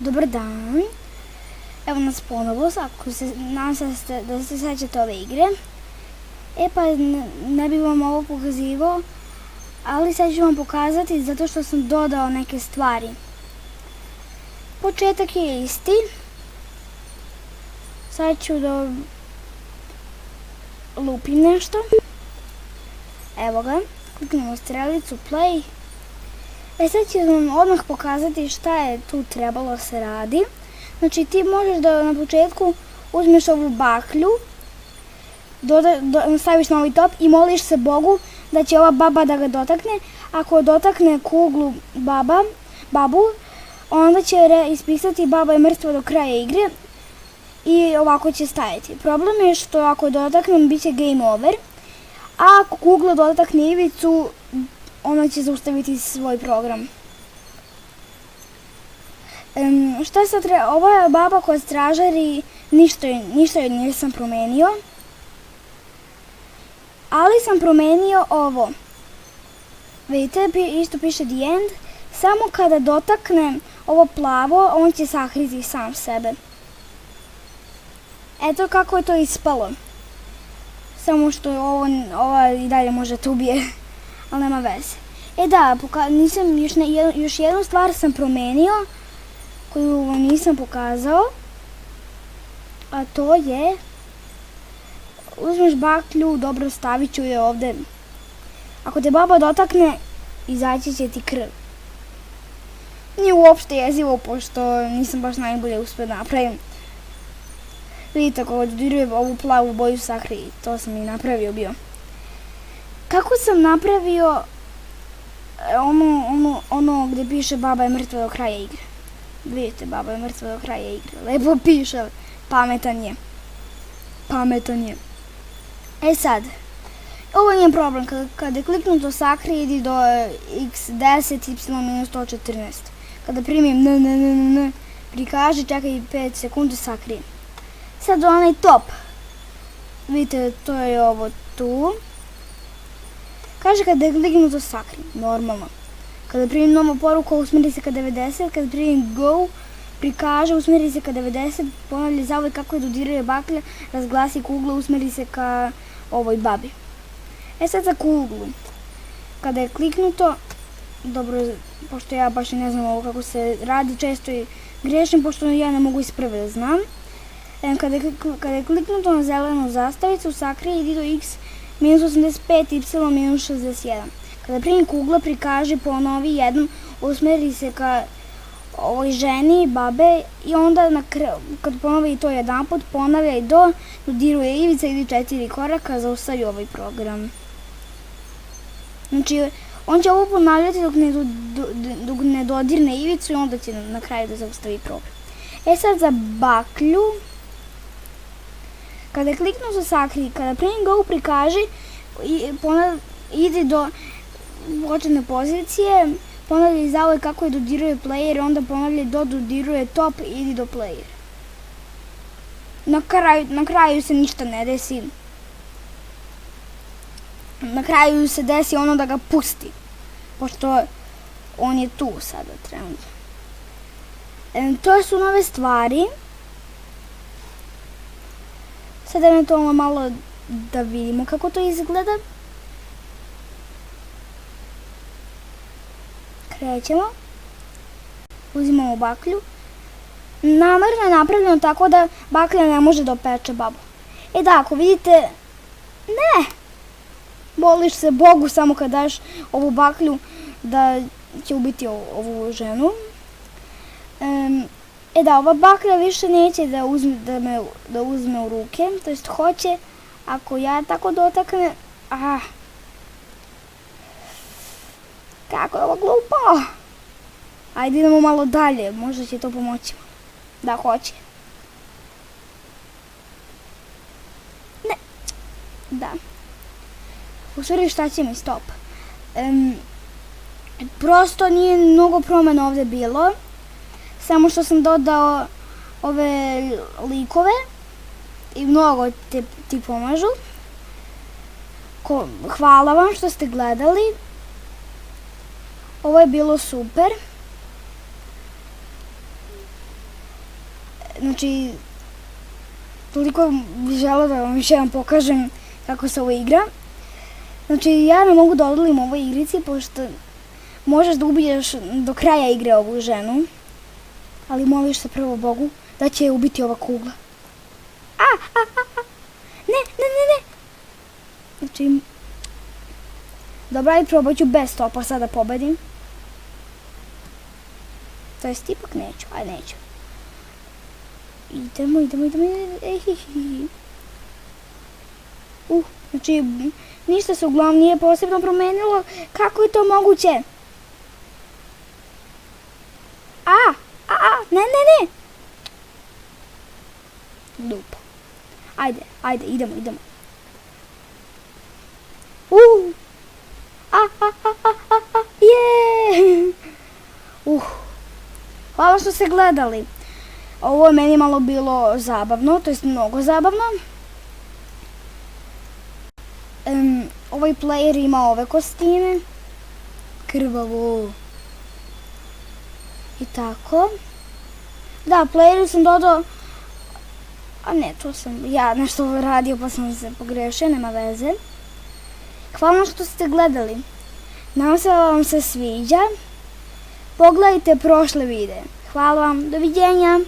Dobar dan. Evo nas ponovo, nadam se da se sećate ove igre. Pa ne bih vam ovo pokazivao, ali sad ću vam pokazati zato što sam dodao neke stvari. Početak je isti. Sad ću da lupim nešto. Evo ga, kliknemo strelicu play. Sad ću vam odmah pokazati šta je tu trebalo da se radi. Znači ti možeš da na početku uzmeš ovu baklju, staviš na ovaj top i moliš se Bogu da će ova baba da ga dotakne. Ako dotakne kuglu babu, onda će ispisati baba je mrtva do kraja igre i ovako će stajati. Problem je što ako dotaknem bit će game over, a ako kugla dotakne ivicu, ona će zaustaviti svoj program. Šta sad treba? Ova je baba koja stražari, ništa joj nisam promenio. Ali sam promenio ovo. Vidite, isto piše the end. Samo kada dotakne ovo plavo, on će sakriti sam sebe. Eto kako je to ispalo. Samo što ova i dalje može te ubije, ali nema veze. Da, još jednu stvar sam promenio, koju vam nisam pokazao, a to je, uzmeš baklju, dobro stavit ću je ovde. Ako te baba dotakne, izaći će ti krv. Nije uopšte jezivo, pošto nisam baš najbolje uspio napravim. Vidite, ako dodiruje ovu plavu boju sakriji, to sam i napravio bio. Kako sam napravio ono gde piše baba je mrtva do kraja igre? Vidite, baba je mrtva do kraja igre. Lepo piše, pametan je. Pametan je. Sad, ovo nije problem. Kada je kliknuto sakri, idi do x10, y-114. Kada primim n, prikaži, čekaj 5 sekundi, sakri. Sad onaj top. Vidite, to je ovo tu. Kaže kada je kliknuto sakri, normalno. Kada primim novu poruku, usmeri se ka 90, kada primim go, prikaže, usmeri se ka 90, ponavlja zauvek kako je dodiruje baklja, razglasi kuglu, usmeri se ka ovoj babi. Sad za kuglu. Kada je kliknuto, dobro, pošto ja baš ne znam ovo kako se radi, često i grešim, pošto ja ne mogu iz prve da znam. Kada je kliknuto na zelenu zastavicu, sakri, idi do x-85, y-61. Kada primi kugla, prikaži, ponovi jednom, usmeri se ka ovoj ženi, babe, i onda kad ponovi i to jedan put, ponavlja i dodiruje ivica, ide 4 koraka, zaustavi ovaj program. Znači, on će ovo ponavljati dok ne dodirne ivicu i onda će na kraju da zaustavi program. Sad za baklju. Kada je kliknuto sakri, kada primi go, prikaži, ide do početne pozicije, ponavlja zauvek kako je dodiruje player, onda ponavlja dodiruje top i idi do player. Na kraju se ništa ne desi. Na kraju se desi ono da ga pusti, pošto on je tu sada trenutno. To su nove stvari. Sad eventualno malo da vidimo kako to izgleda. Krećemo. Uzimamo baklju. Namerno je napravljeno tako da baklja ne može da opeče babu. Da, ako vidite, ne! Moliš se Bogu samo kad daš ovu baklju da će ubiti ovu ženu. Da, ova baklja više neće da uzme u ruke, to jest hoće, ako ja tako dotaknem, kako je ovo glupo. Ajde idemo malo dalje, možda će to pomoći. Da, hoće. Ne, da. U stvari šta će mi, stop. Prosto nije mnogo promena ovde bilo. Samo što sam dodao ove likove i mnogo ti pomažu. Hvala vam što ste gledali. Ovo je bilo super. znači, toliko bih žela da vam još jedan pokažem kako se ovo igra. Znači, ja ne mogu da odolim ovoj igrici, pošto možeš da ubiješ do kraja igre ovu ženu, ali moliš se prvo Bogu da će je ubiti ova kugla. Ne. Znači, dobro, ajde probat ću bez topa sad da pobedim. To jest, ipak neću, ajde neću. Idemo. Znači, ništa se uglavnom nije posebno promenilo. Kako je to moguće? Ne. Dupa. Ajde, idemo. Hvala što ste gledali. Ovo je meni malo bilo zabavno, to jest mnogo zabavno. Ovaj player ima ove kostime. Krvavo. I tako. Da, playeru sam dodao... A ne, to sam ja nešto radio pa sam se pogrešio, nema veze. Hvala što ste gledali. Nadam se da vam se sviđa. Pogledajte prošle videe. Hvala vam, doviđenja.